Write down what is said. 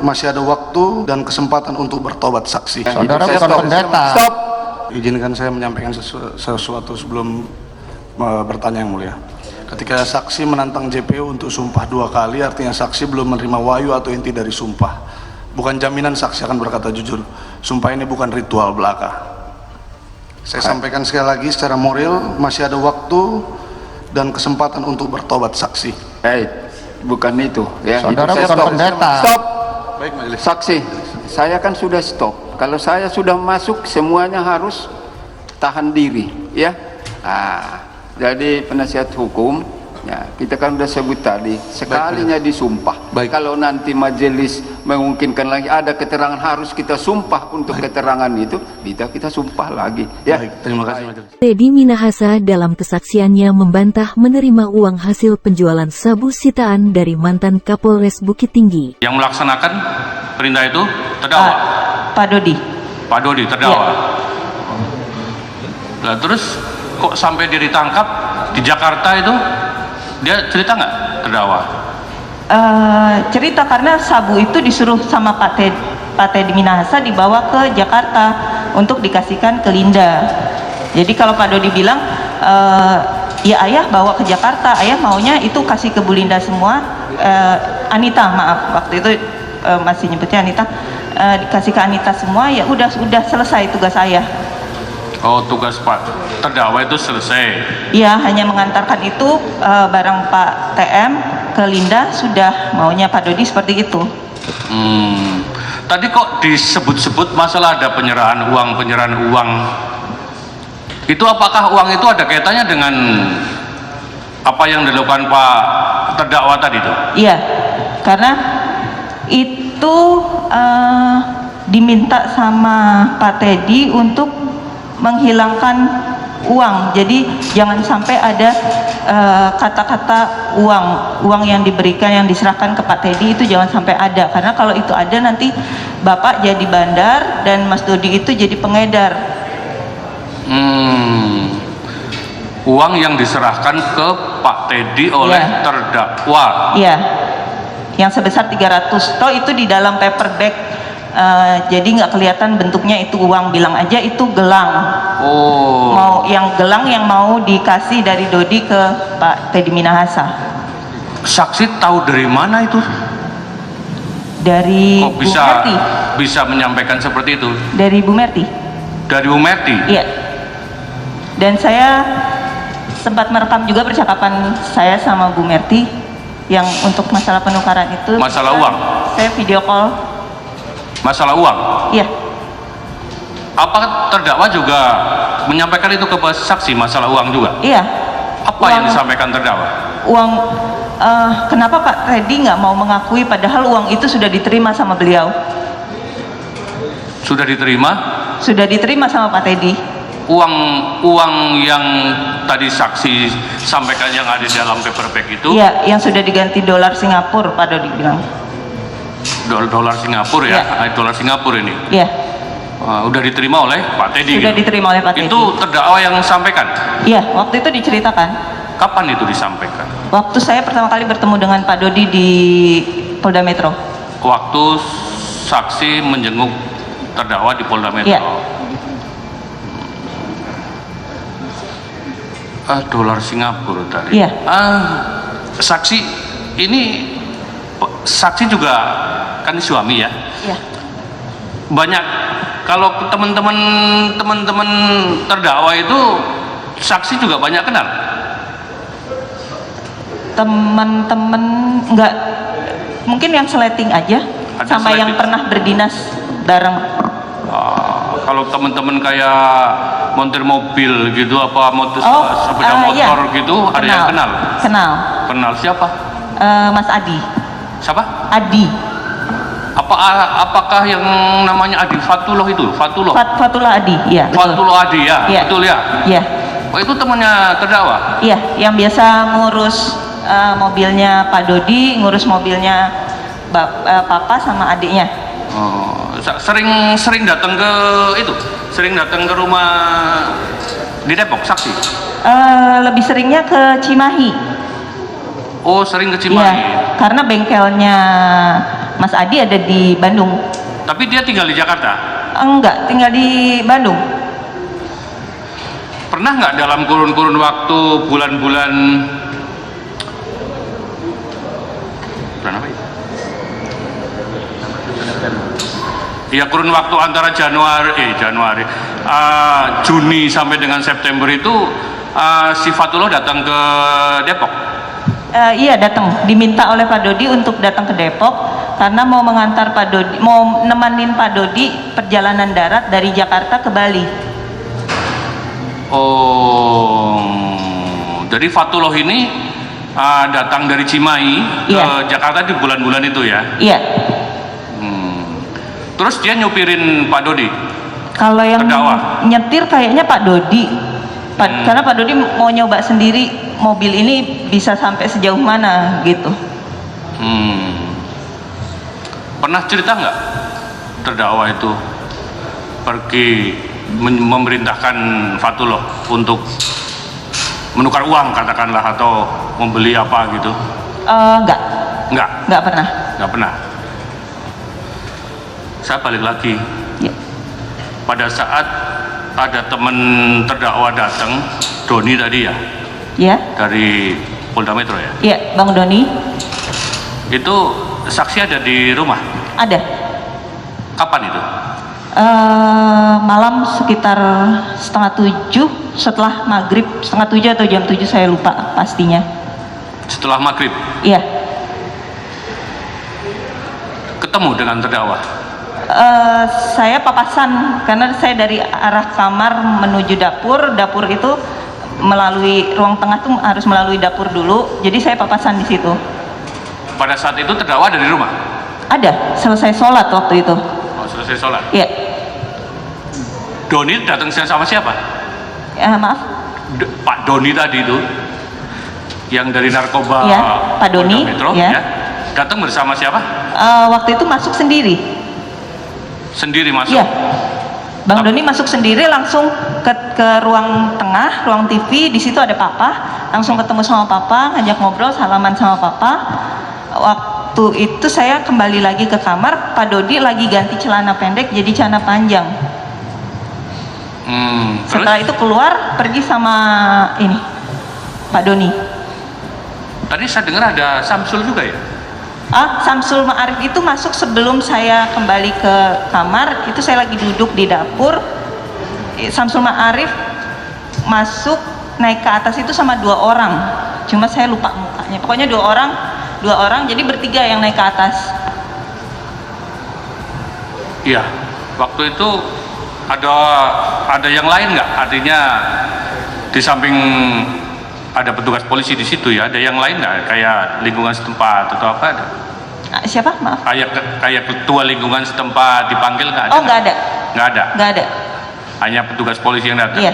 masih ada waktu dan kesempatan untuk bertobat saksi. Saudara bukan pendeta. Stop. Izinkan saya menyampaikan sesuatu sebelum bertanya yang mulia. Ketika saksi menantang JPU untuk sumpah 2 kali, artinya saksi belum menerima wahyu atau inti dari sumpah. Bukan jaminan saksi akan berkata jujur. Sumpah ini bukan ritual belaka. Saya sampaikan sekali lagi, secara moral masih ada waktu dan kesempatan untuk bertobat saksi. Bukan itu ya. Saudara Itu bukan pendeta. Stop. Baik, majelis. Saksi, saya kan sudah stop. Kalau saya sudah masuk, semuanya harus tahan diri ya. Jadi penasihat hukum ya, kita kan udah sebut tadi, sekalinya disumpah. Baik. Kalau nanti majelis memungkinkan lagi ada keterangan harus kita sumpah untuk keterangan itu, kita sumpah lagi ya. Baik, terima kasih majelis. Teddy Minahasa dalam kesaksiannya membantah menerima uang hasil penjualan sabu sitaan dari mantan Kapolres Bukit Tinggi. Yang melaksanakan perintah itu terdakwa. Pak Dodi. Pak Dodi terdakwa. Nah, terus kok sampai dia ditangkap di Jakarta itu, dia cerita nggak terdakwa? Cerita karena sabu itu disuruh sama Pak Teddy Minahasa dibawa ke Jakarta untuk dikasihkan ke Linda. Jadi kalau Pak Dodi bilang ya ayah bawa ke Jakarta, ayah maunya itu kasih ke Bu Linda semua. Anita, maaf waktu itu masih nyebutnya Anita, dikasih ke Anita semua, ya udah selesai tugas ayah. Oh, tugas Pak terdakwa itu selesai. Iya, hanya mengantarkan itu barang Pak TM ke Linda, sudah maunya Pak Dodi seperti itu. Tadi kok disebut-sebut masalah ada penyerahan uang. Itu apakah uang itu ada kaitannya dengan apa yang dilakukan Pak terdakwa tadi itu? Iya, karena itu diminta sama Pak Teddy untuk menghilangkan uang. Jadi jangan sampai ada kata-kata uang yang diberikan, yang diserahkan ke Pak Teddy itu jangan sampai ada, karena kalau itu ada nanti Bapak jadi bandar dan Mas Dodi itu jadi pengedar. Uang yang diserahkan ke Pak Teddy oleh terdakwa. Iya, yang sebesar 300. Toh itu di dalam paper bag, jadi nggak kelihatan bentuknya itu uang, bilang aja itu gelang. Mau yang gelang yang mau dikasih dari Dodi ke Pak Teddy Minahasa. Saksi tahu dari mana itu? Dari Kok Bu Merti. bisa menyampaikan seperti itu? Dari Bu Merti. Dari Bu Merti? Iya. Dan saya sempat merekam juga percakapan saya sama Bu Merti yang untuk masalah penukaran itu. Masalah uang? Saya video call. Masalah uang? Iya. Apa terdakwa juga menyampaikan itu ke saksi, masalah uang juga? Iya. Apa yang disampaikan terdakwa? Uang, kenapa Pak Teddy nggak mau mengakui padahal uang itu sudah diterima sama beliau? Sudah diterima? Sudah diterima sama Pak Teddy. Uang yang tadi saksi sampaikan yang ada di dalam paper bag itu? Iya, yang sudah diganti dolar Singapura, Pak Dodi bilang. Dolar Singapura ya? Iya. Dolar Singapura ini? Iya. Udah diterima oleh Pak Teddy? Sudah diterima oleh Pak Teddy. Itu terdakwa yang sampaikan? Iya, waktu itu diceritakan. Kapan itu disampaikan? Waktu saya pertama kali bertemu dengan Pak Dodi di Polda Metro. Waktu saksi menjenguk terdakwa di Polda Metro? Iya. Dolar Singapura tadi? Iya. Saksi ini, saksi juga kan suami ya? Iya. Banyak, kalau teman-teman terdakwa itu saksi juga banyak kenal? Teman-teman enggak, mungkin yang seleting aja. Ada sama seleting. yang pernah berdinas bareng. Kalau teman-teman kayak montir mobil gitu, apa sepeda motor iya. gitu, ada yang kenal? Kenal siapa? Mas Adi. Siapa? Adi. Apakah yang namanya Adi Fatullah itu? Fatullah Adi, iya. Fatullah Adi ya, Iya. betul ya? Iya. Oh, itu temannya terdakwa? Iya, yang biasa ngurus mobilnya Pak Dodi, ngurus mobilnya Papa sama adiknya. Sering datang ke itu, sering datang ke rumah di Depok saksi? Lebih seringnya ke Cimahi. Oh, sering ke Cimahi. Iya, karena bengkelnya Mas Adi ada di Bandung. Tapi dia tinggal di Jakarta. Enggak, tinggal di Bandung. Pernah nggak dalam kurun-kurun waktu bulan-bulan apa ya? Ya kurun waktu antara Juni sampai dengan September itu si Fatullah datang ke Depok. Iya datang, diminta oleh Pak Dodi untuk datang ke Depok karena mau mengantar Pak Dodi, mau nemanin Pak Dodi perjalanan darat dari Jakarta ke Bali. Oh, jadi Fatullah ini datang dari Cimahi ke Jakarta di bulan-bulan itu ya? Iya. Terus dia nyupirin Pak Dodi? Kalau yang terdakwa? nyetir kayaknya Pak Dodi. Karena Pak Dodi mau nyoba sendiri mobil ini bisa sampai sejauh mana gitu. Pernah cerita nggak terdakwa itu pergi memerintahkan Fatullah untuk menukar uang katakanlah atau membeli apa gitu? Nggak pernah. Nggak pernah. Saya balik lagi. Ya. Pada saat ada teman terdakwa datang, Doni tadi ya? Ya. Dari Polda Metro ya? Iya, Bang Doni. Itu saksi ada di rumah? Ada. Kapan itu? Malam sekitar 6:30 setelah maghrib, 6:30 atau jam 7 saya lupa pastinya. Setelah maghrib? Iya. Ketemu dengan terdakwa? Saya papasan karena saya dari arah kamar menuju dapur. Dapur itu melalui ruang tengah tuh harus melalui dapur dulu. Jadi saya papasan di situ. Pada saat itu terdakwa ada di rumah? Ada, selesai sholat waktu itu. Oh, selesai sholat? Iya. Doni datang sama siapa? Maaf. Pak Doni tadi itu yang dari narkoba. Iya, Pak Doni. Metro, ya. Datang bersama siapa? Waktu itu masuk sendiri. Sendiri masuk? Iya. Bang Doni masuk sendiri langsung ke ruang tengah, ruang TV. Di situ ada Papa. Langsung ketemu sama Papa, ngajak ngobrol, salaman sama Papa. Waktu itu saya kembali lagi ke kamar. Pak Dodi lagi ganti celana pendek jadi celana panjang. Setelah itu keluar pergi sama ini Pak Doni. Tadi saya dengar ada Samsul juga ya? Samsul Ma'arif itu masuk sebelum saya kembali ke kamar. Itu saya lagi duduk di dapur. Samsul Ma'arif masuk naik ke atas itu sama 2 orang. Cuma saya lupa mukanya. Pokoknya 2 orang. Jadi bertiga yang naik ke atas. Iya. Waktu itu ada yang lain nggak? Artinya di samping ada petugas polisi di situ ya, ada yang lain nggak? Kayak lingkungan setempat atau apa ada? Siapa? Maaf. Kayak ketua lingkungan setempat dipanggil nggak ada? Oh, nggak ada. Nggak ada? Nggak ada. Hanya petugas polisi yang datang? Iya.